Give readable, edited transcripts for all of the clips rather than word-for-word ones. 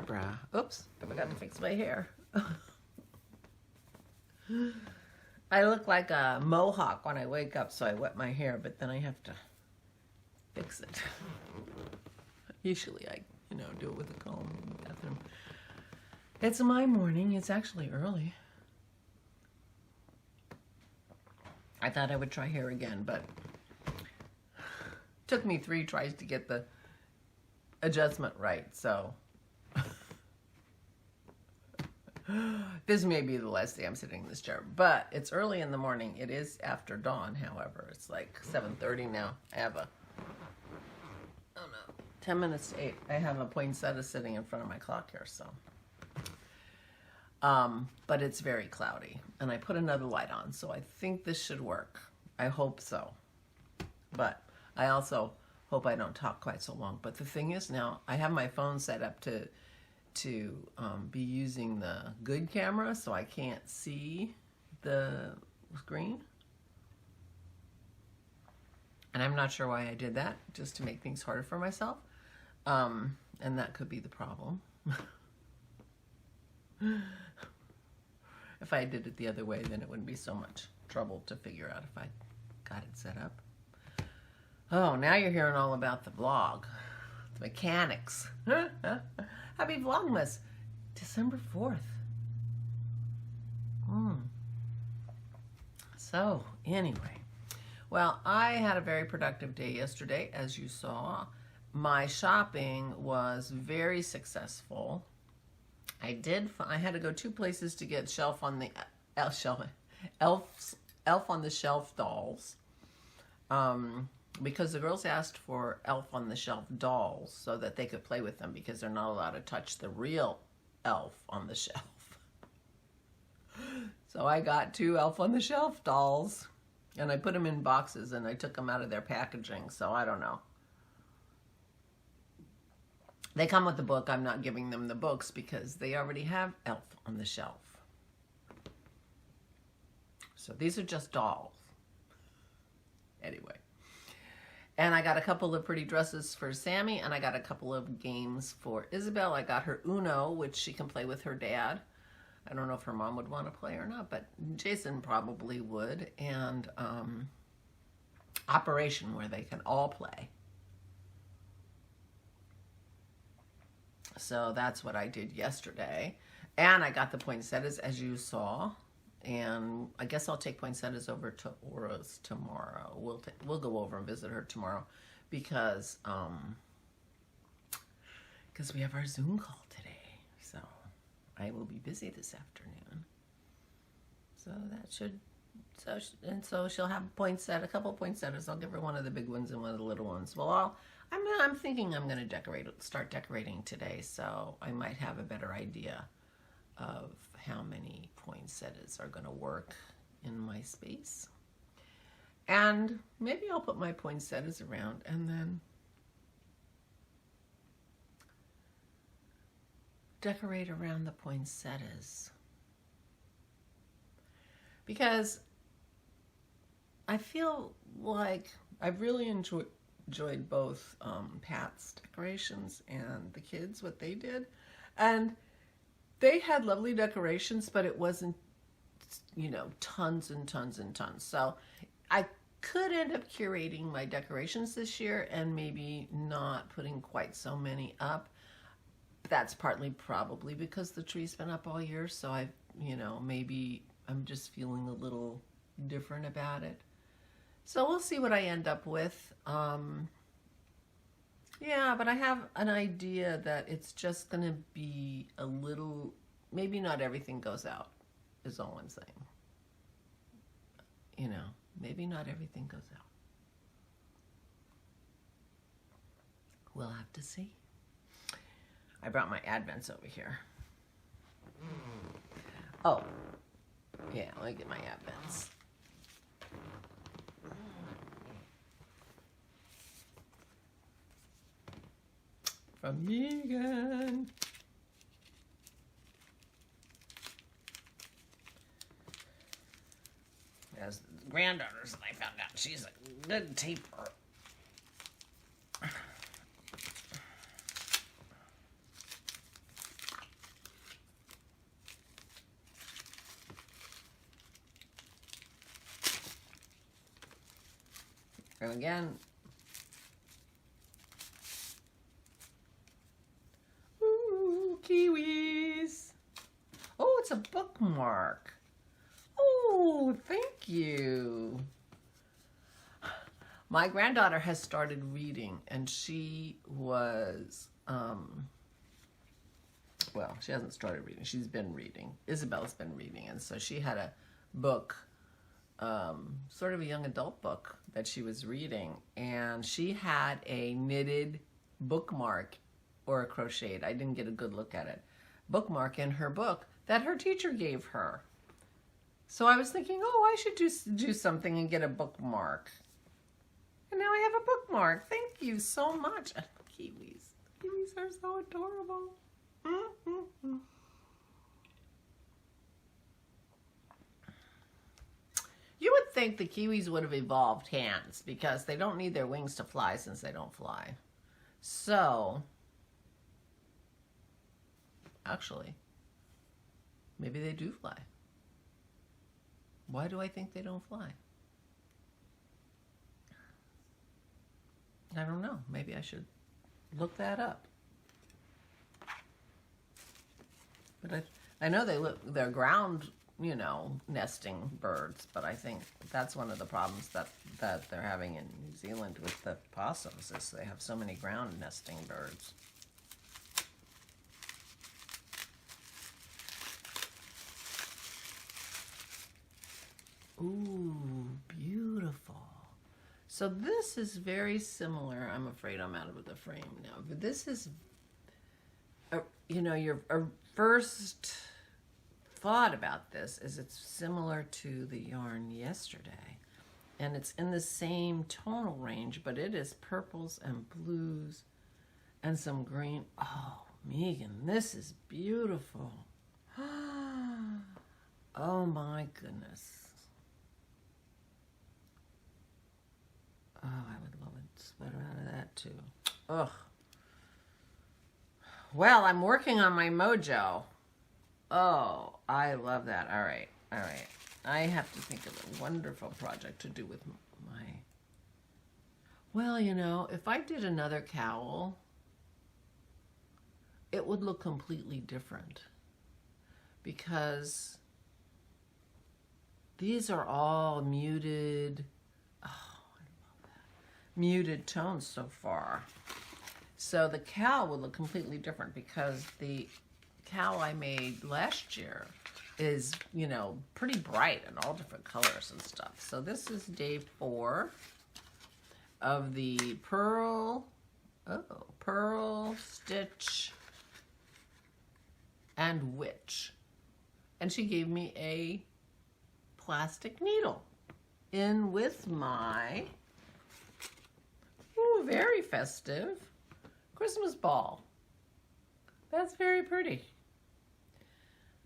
bra. Oops, I forgot to fix my hair. I look like a mohawk when I wake up, so I wet my hair, but then I have to fix it. Usually I, do it with a comb in the bathroom. It's my morning. It's actually early. I thought I would try hair again, but it took me 3 tries to get the adjustment right, so this may be the last day I'm sitting in this chair, but it's early in the morning. It is after dawn, however. It's like 7:30 now. I have 10 minutes to 8. I have a poinsettia sitting in front of my clock here, so. But it's very cloudy, and I put another light on, so I think this should work. I hope so. But I also hope I don't talk quite so long. But the thing is now, I have my phone set up to be using the good camera, so I can't see the screen. And I'm not sure why I did that, just to make things harder for myself. And that could be the problem. If I did it the other way, then it wouldn't be so much trouble to figure out if I got it set up. Oh, now you're hearing all about the vlog. The mechanics. Happy Vlogmas, December 4th. So, anyway. Well, I had a very productive day yesterday, as you saw. My shopping was very successful. I had to go 2 places to get Elf on the Shelf dolls. Because the girls asked for Elf on the Shelf dolls so that they could play with them, because they're not allowed to touch the real Elf on the Shelf. So I got 2 Elf on the Shelf dolls, and I put them in boxes, and I took them out of their packaging, so I don't know. They come with the book. I'm not giving them the books because they already have Elf on the Shelf. So these are just dolls. Anyway. And I got a couple of pretty dresses for Sammy, and I got a couple of games for Isabel. I got her Uno, which she can play with her dad. I don't know if her mom would want to play or not, but Jason probably would. And Operation, where they can all play. So that's what I did yesterday. And I got the poinsettias, as you saw. And I guess I'll take poinsettias over to Aura's tomorrow. We'll go over and visit her tomorrow because we have our Zoom call today. So I will be busy this afternoon. So that should, so she'll have a couple poinsettias. I'll give her one of the big ones and one of the little ones. Well, I'm thinking I'm going to start decorating today, so I might have a better idea of how many poinsettias are going to work in my space. And maybe I'll put my poinsettias around and then decorate around the poinsettias. Because I feel like I've really enjoyed both Pat's decorations and the kids, what they did. And they had lovely decorations, but it wasn't, tons and tons and tons. So I could end up curating my decorations this year and maybe not putting quite so many up. That's partly probably because the tree's been up all year. So maybe I'm just feeling a little different about it. So we'll see what I end up with. Yeah, but I have an idea that it's just going to be a little, maybe not everything goes out, is all I'm saying. Maybe not everything goes out. We'll have to see. I brought my Advents over here. Oh, yeah, let me get my Advents. From Megan. As granddaughters, I found out she's a good taper. And again, ooh, kiwis. Oh, it's a bookmark. Oh, thank you. My granddaughter has started reading, and she was, well, she hasn't started reading. She's been reading. Isabel's been reading, and so she had a book, sort of a young adult book that she was reading, and she had a knitted bookmark or a crocheted, I didn't get a good look at it, bookmark in her book that her teacher gave her. So I was thinking, oh, I should do something and get a bookmark. And now I have a bookmark. Thank you so much. Kiwis. Kiwis are so adorable. Mm-hmm. You would think the kiwis would have evolved hands because they don't need their wings to fly since they don't fly. So, actually, maybe they do fly. Why do I think they don't fly? I don't know. Maybe I should look that up. But I know they're ground, you know, nesting birds, but I think that's one of the problems that they're having in New Zealand with the possums is they have so many ground nesting birds. Ooh, beautiful. So this is very similar. I'm afraid I'm out of the frame now. But this is, you know, your first thought about this is it's similar to the yarn yesterday. And it's in the same tonal range, but it is purples and blues and some green. Oh, Megan, this is beautiful. Oh my goodness. Oh, I would love a sweater out of that too. Ugh. Well, I'm working on my mojo. Oh, I love that. All right, all right. I have to think of a wonderful project to do with my... Well, you know, if I did another cowl, it would look completely different because these are all muted... muted tones so far. So the cowl will look completely different because the cowl I made last year is, you know, pretty bright and all different colors and stuff. So this is day 4 of the pearl stitch and witch. And she gave me a plastic needle in with my very festive Christmas ball. That's very pretty.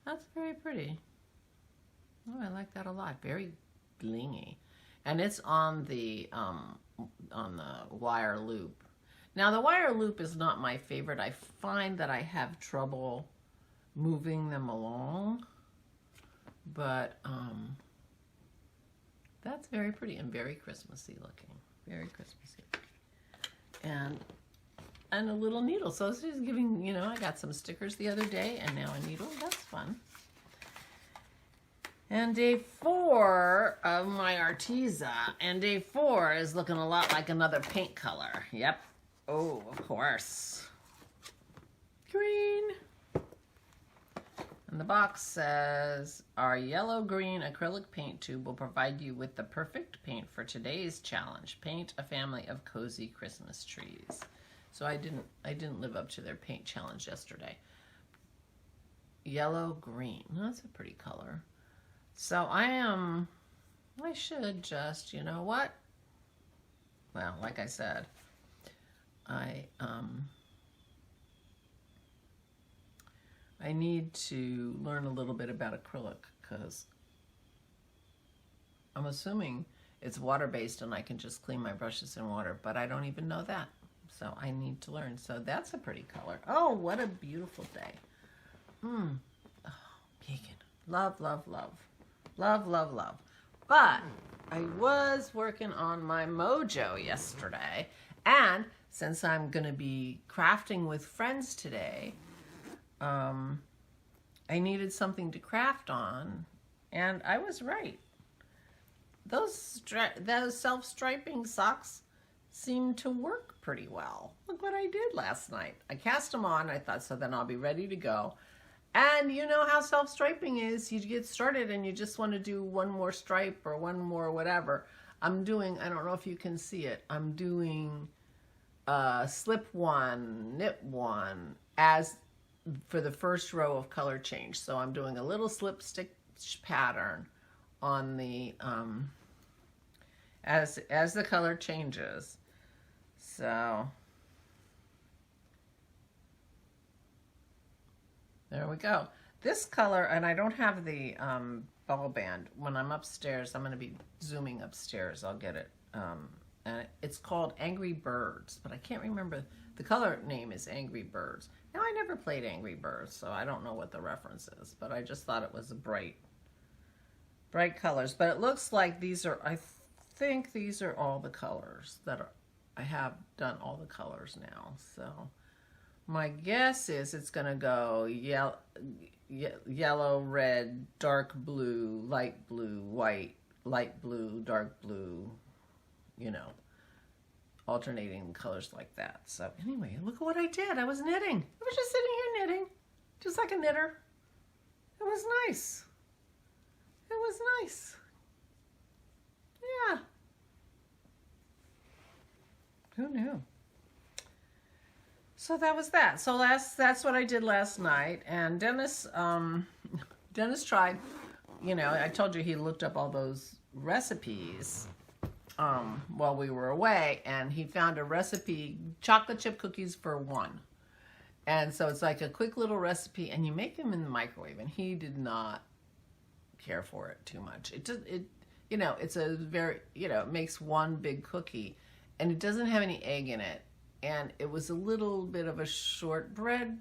That's very pretty. Oh, I like that a lot. Very blingy. And it's on the wire loop. Now the wire loop is not my favorite. I find that I have trouble moving them along. But that's very pretty and very Christmassy looking. Very Christmassy. And a little needle. So she's giving, you know, I got some stickers the other day and now a needle. That's fun. And day 4 of my Arteza. And day 4 is looking a lot like another paint color. Yep. Oh, of course. Green. And the box says, our yellow-green acrylic paint tube will provide you with the perfect paint for today's challenge. Paint a family of cozy Christmas trees. So I didn't live up to their paint challenge yesterday. Yellow-green. That's a pretty color. So I should just, you know what? Well, like I said, I need to learn a little bit about acrylic because I'm assuming it's water-based and I can just clean my brushes in water, but I don't even know that. So I need to learn. So that's a pretty color. Oh, what a beautiful day. Oh, Megan. Love, love, love. Love, love, love. But I was working on my mojo yesterday, and since I'm going to be crafting with friends today, I needed something to craft on, and I was right. Those self-striping socks seem to work pretty well. Look what I did last night. I cast them on. I thought, so then I'll be ready to go. And you know how self-striping is. You get started and you just want to do one more stripe or one more whatever. I'm doing, I don't know if you can see it, I'm doing slip one, knit one as for the first row of color change. So I'm doing a little slip stitch pattern on the, as the color changes. So there we go. This color, and I don't have the ball band. When I'm upstairs, I'm going to be zooming upstairs. I'll get it. And it's called Angry Birds, but I can't remember. The color name is Angry Birds. Now, I never played Angry Birds, so I don't know what the reference is, but I just thought it was a bright colors. But it looks like these are, I think these are all the colors that are, I have done all the colors now, so my guess is it's going to go yellow, red, dark blue, light blue, white, light blue, dark blue, you know, alternating colors like that. So anyway, look at what I did. I was knitting. I was just sitting here knitting, just like a knitter. It was nice. It was nice. Yeah. Who knew? So that was that. So that's what I did last night. And Dennis tried, you know, I told you he looked up all those recipes while we were away, and he found a recipe, chocolate chip cookies for one. And so it's like a quick little recipe, and you make them in the microwave, and he did not care for it too much. It you know, it's a very, you know, it makes one big cookie, and it doesn't have any egg in it. And it was a little bit of a shortbread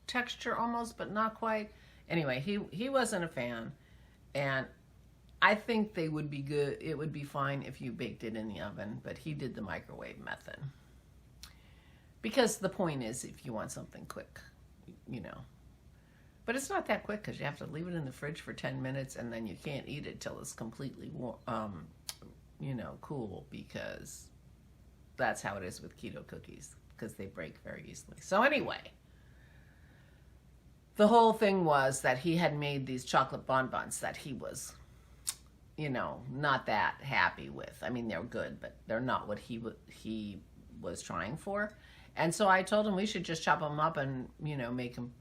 texture almost, but not quite. Anyway, he wasn't a fan, and I think they would be good. It would be fine if you baked it in the oven, but he did the microwave method. Because the point is, if you want something quick, you know. But it's not that quick because you have to leave it in the fridge for 10 minutes, and then you can't eat it till it's completely, you know, cool, because that's how it is with keto cookies, because they break very easily. So anyway, the whole thing was that he had made these chocolate bonbons that he was, you know, not that happy with. I mean, they're good, but they're not what he was trying for. And so I told him we should just chop them up and, you know, make them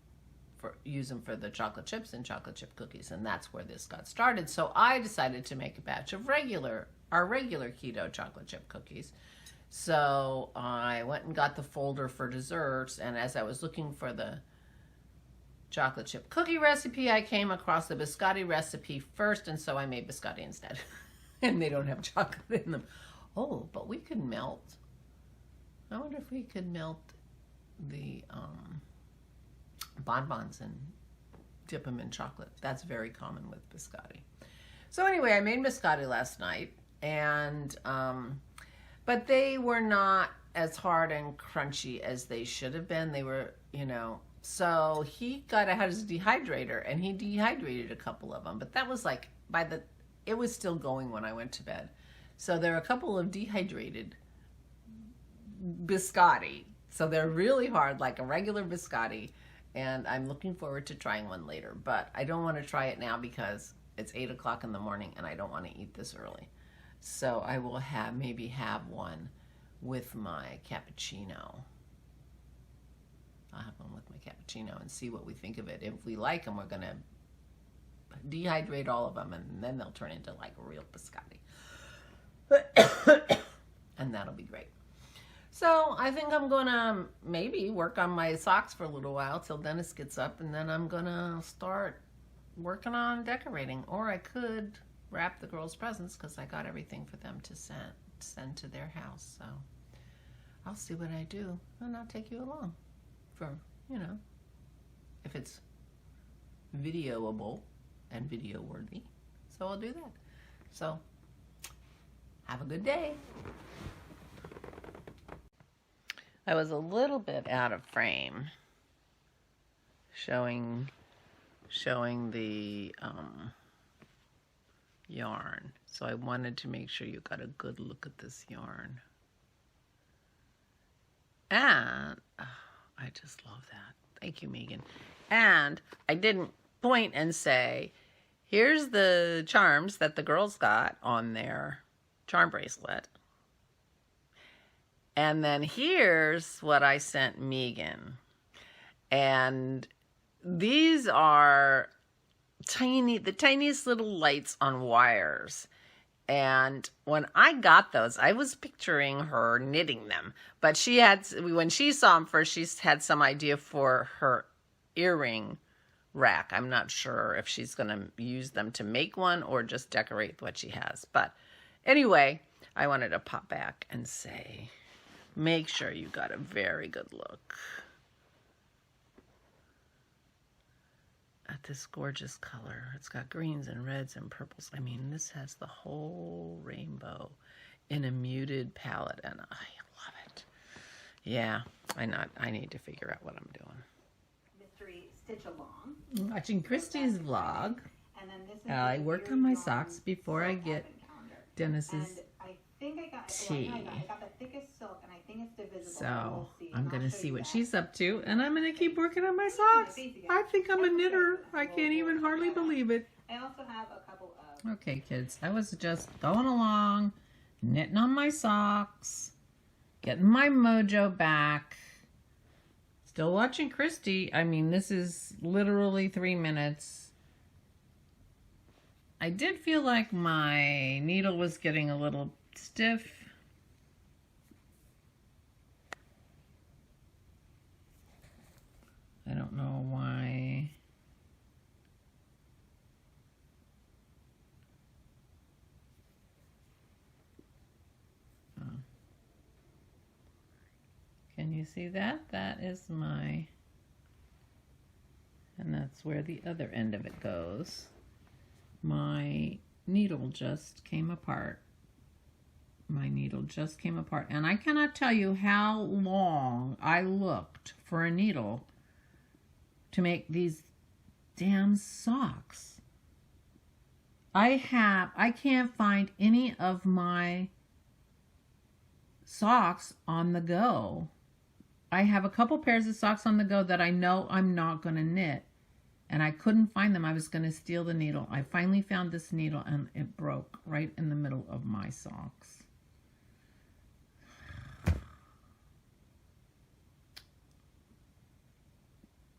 use them for the chocolate chips and chocolate chip cookies. And that's where this got started. So I decided to make a batch of our regular keto chocolate chip cookies. So I went and got the folder for desserts, and as I was looking for the chocolate chip cookie recipe, I came across the biscotti recipe first, and so I made biscotti instead. And they don't have chocolate in them. Oh, but we could melt. I wonder if we could melt the bonbons and dip them in chocolate. That's very common with biscotti. So anyway, I made biscotti last night, and but they were not as hard and crunchy as they should have been. They were, you know, so he got out his dehydrator and he dehydrated a couple of them. But that was like, it was still going when I went to bed. So there are a couple of dehydrated biscotti. So they're really hard, like a regular biscotti. And I'm looking forward to trying one later. But I don't want to try it now because it's 8 o'clock in the morning and I don't want to eat this early. So I will maybe have one with my cappuccino. I'll have one with my cappuccino and see what we think of it. If we like them, we're going to dehydrate all of them, and then they'll turn into like a real biscotti. And that'll be great. So I think I'm going to maybe work on my socks for a little while till Dennis gets up, and then I'm going to start working on decorating. Or I could wrap the girls' presents because I got everything for them to send to their house. So I'll see what I do, and I'll take you along for, you know, if it's videoable and video worthy. So I'll do that. So Have a good day. I was a little bit out of frame showing the yarn. So I wanted to make sure you got a good look at this yarn. And I just love that. Thank you, Megan. And I didn't point and say, here's the charms that the girls got on their charm bracelet. And then here's what I sent Megan. And these are the tiniest little lights on wires. And when I got those, I was picturing her knitting them. But when she saw them first, she had some idea for her earring rack. I'm not sure if she's going to use them to make one or just decorate what she has. But anyway, I wanted to pop back and say, make sure you got a very good look at this gorgeous color. It's got greens and reds and purples. I mean, this has the whole rainbow in a muted palette, and I love it. Yeah, I need to figure out what I'm doing. Mystery Stitch Along. I'm watching Christy's vlog. And then this is I worked on my socks before I get Dennis's tea. I got the thickest silk, and I think it's divisible. So I'm going to see what she's up to, and I'm going to keep working on my socks. I think I'm a knitter. I can't even hardly believe it. I also have a couple of... Okay, kids, I was just going along, knitting on my socks, getting my mojo back, still watching Christy. I mean, this is literally 3 minutes. I did feel like my needle was getting a little stiff. I don't know why. Oh. Can you see that? That is my, and that's where the other end of it goes. My needle just came apart. My needle just came apart. And I cannot tell you how long I looked for a needle to make these damn socks. I can't find any of my socks on the go. I have a couple pairs of socks on the go that I know I'm not going to knit. And I couldn't find them. I was going to steal the needle. I finally found this needle, and it broke right in the middle of my socks.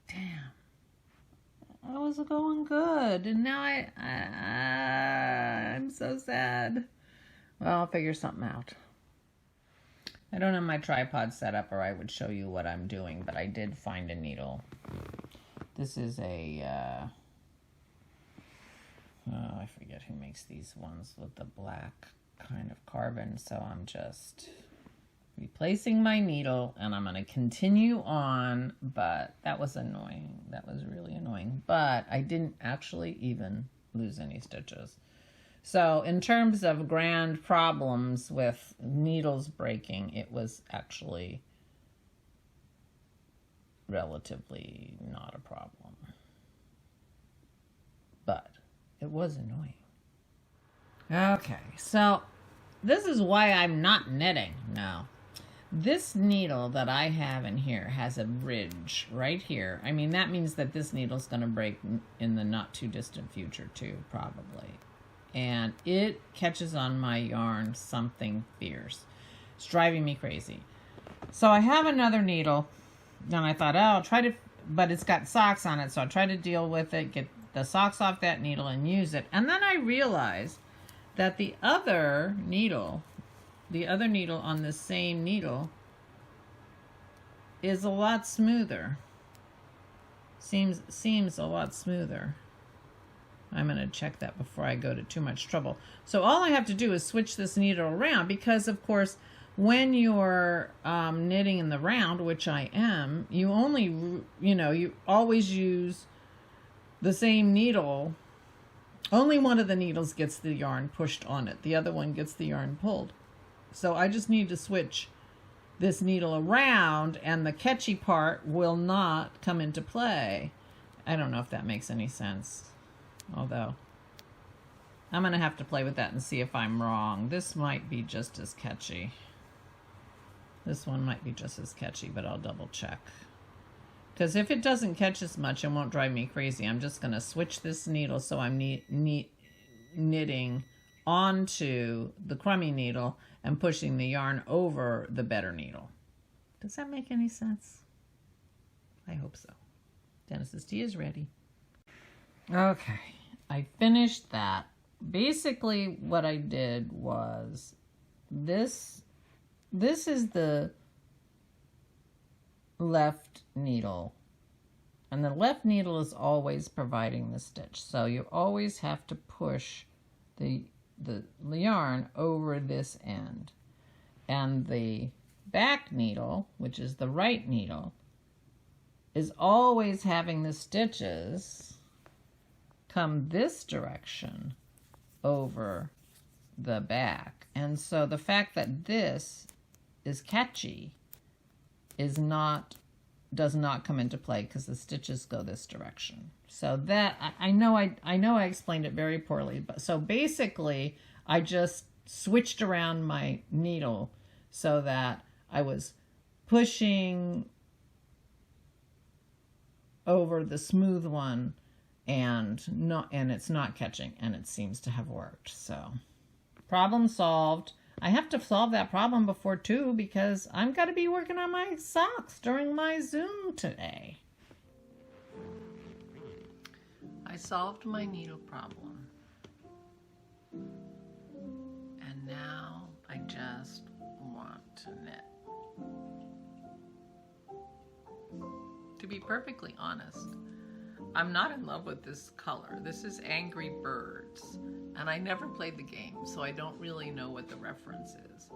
Damn. I was going good, and now I'm so sad. Well, I'll figure something out. I don't have my tripod set up, or I would show you what I'm doing, but I did find a needle. This is a, I forget who makes these ones with the black kind of carbon. So I'm just replacing my needle, and I'm going to continue on, but that was annoying. That was really annoying, but I didn't actually even lose any stitches. So in terms of grand problems with needles breaking, it was actually relatively not a problem, but it was annoying. Okay, so this is why I'm not knitting now. This needle that I have in here has a ridge right here. I mean, that means that this needle's going to break in the not too distant future too, probably. And it catches on my yarn something fierce. It's driving me crazy. So I have another needle. And I thought, oh, I'll try to, but it's got socks on it, so I'll try to deal with it, get the socks off that needle and use it. And then I realized that the other needle on the same needle is a lot smoother. Seems a lot smoother. I'm going to check that before I go to too much trouble. So all I have to do is switch this needle around, because of course when you're knitting in the round, which I am, you only, you always use the same needle only one of the needles gets the yarn pushed on it. The other one gets the yarn pulled. So I just need to switch this needle around and the catchy part will not come into play. I don't know if that makes any sense. Although, I'm going to have to play with that and see if I'm wrong. This might be just as catchy. This one might be just as catchy, but I'll double check. Because if it doesn't catch as much, it won't drive me crazy. I'm just going to switch this needle so I'm knitting onto the crummy needle and pushing the yarn over the better needle. Does that make any sense? I hope so. Dennis's tea is ready. Okay, I finished that. Basically what I did was this is the left needle, and the left needle is always providing the stitch, so you always have to push the yarn over this end, and the back needle, which is the right needle, is always having the stitches come this direction over the back. And so the fact that this is catchy does not come into play because the stitches go this direction. So that I know I explained it very poorly, but so basically I just switched around my needle so that I was pushing over the smooth one and it's not catching, and it seems to have worked. So problem solved. I have to solve that problem before 2 because I'm going to be working on my socks during my Zoom today. I solved my needle problem. And now I just want to knit. To be perfectly honest, I'm not in love with this color. This is Angry Birds, and I never played the game, so I don't really know what the reference is.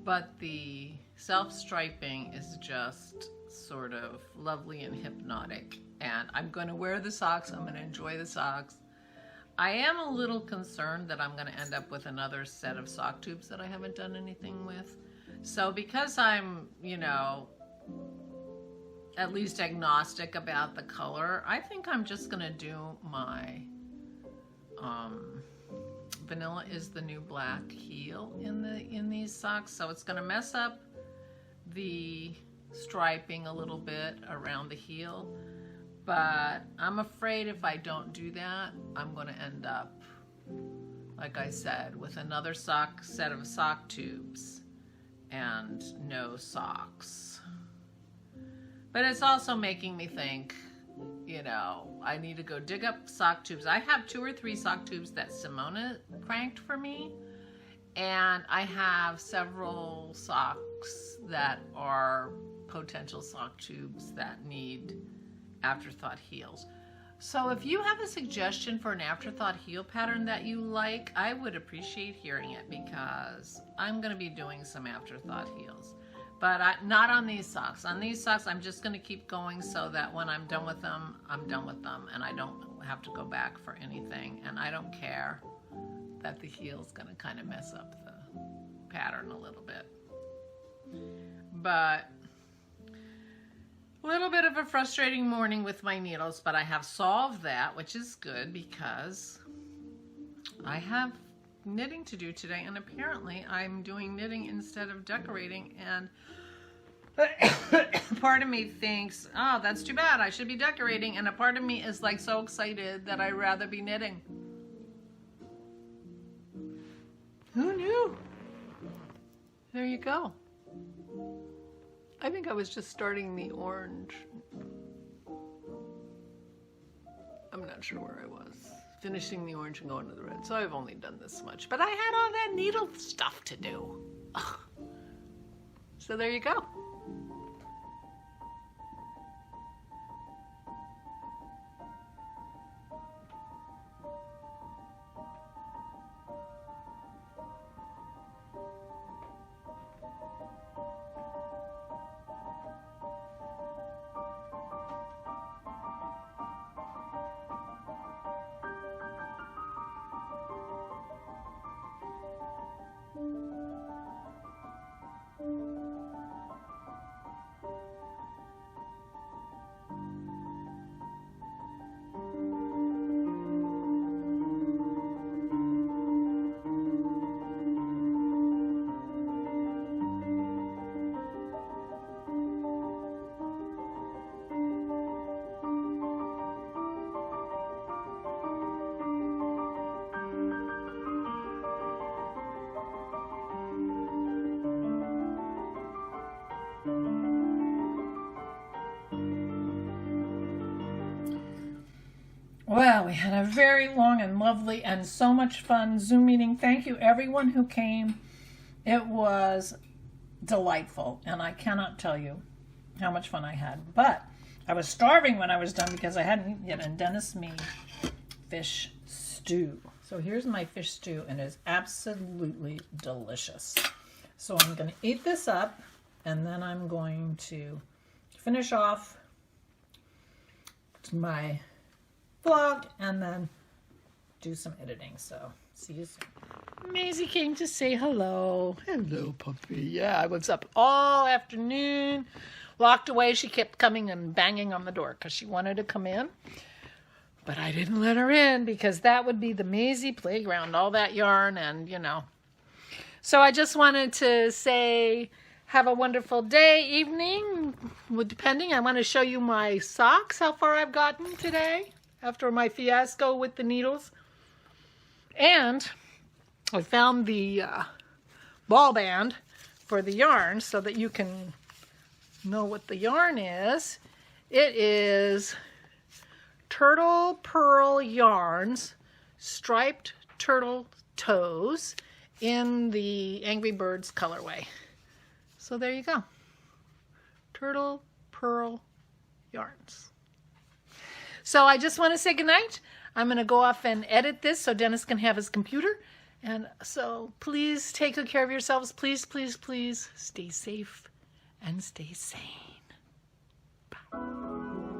But the self-striping is just sort of lovely and hypnotic, and I'm going to wear the socks. I'm going to enjoy the socks. I am a little concerned that I'm going to end up with another set of sock tubes that I haven't done anything with. So because I'm, at least agnostic about the color, I think I'm just gonna do my vanilla is the new black heel in these socks. So it's gonna mess up the striping a little bit around the heel, but I'm afraid if I don't do that, I'm gonna end up, like I said, with another set of sock tubes and no socks. But it's also making me think, I need to go dig up sock tubes. I have 2 or 3 sock tubes that Simona cranked for me, and I have several socks that are potential sock tubes that need afterthought heels. So if you have a suggestion for an afterthought heel pattern that you like, I would appreciate hearing it because I'm going to be doing some afterthought heels. But not on these socks. On these socks, I'm just going to keep going so that when I'm done with them, I'm done with them. And I don't have to go back for anything. And I don't care that the heel's going to kind of mess up the pattern a little bit. But a little bit of a frustrating morning with my needles. But I have solved that, which is good because I have knitting to do today, and apparently I'm doing knitting instead of decorating, and part of me thinks, oh, that's too bad, I should be decorating, and a part of me is like so excited that I'd rather be knitting. Who knew? There you go. I think I was just starting the orange. I'm not sure where I was. Finishing the orange and going to the red. So I've only done this much, but I had all that needle stuff to do. So there you go. Well, we had a very long and lovely and so much fun Zoom meeting. Thank you everyone who came. It was delightful, and I cannot tell you how much fun I had. But I was starving when I was done because I hadn't eaten yet, and Dennis made fish stew. So here's my fish stew, and it is absolutely delicious. So I'm going to eat this up, and then I'm going to finish off my vlog and then do some editing. So see you soon. Maisie came to say hello. Hello, puppy. Yeah, I was up all afternoon, locked away. She kept coming and banging on the door because she wanted to come in. But I didn't let her in because that would be the Maisie playground, all that yarn and, you know. So I just wanted to say have a wonderful day, evening, depending. I want to show you my socks, how far I've gotten today after my fiasco with the needles. And I found the ball band for the yarn so that you can know what the yarn is. It is Turtle Pearl Yarns Striped Turtle Toes in the Angry Birds colorway. So there you go. Turtle Pearl Yarns. So I just want to say goodnight. I'm going to go off and edit this so Dennis can have his computer. And so please take good care of yourselves. Please, please, please stay safe and stay sane. Bye.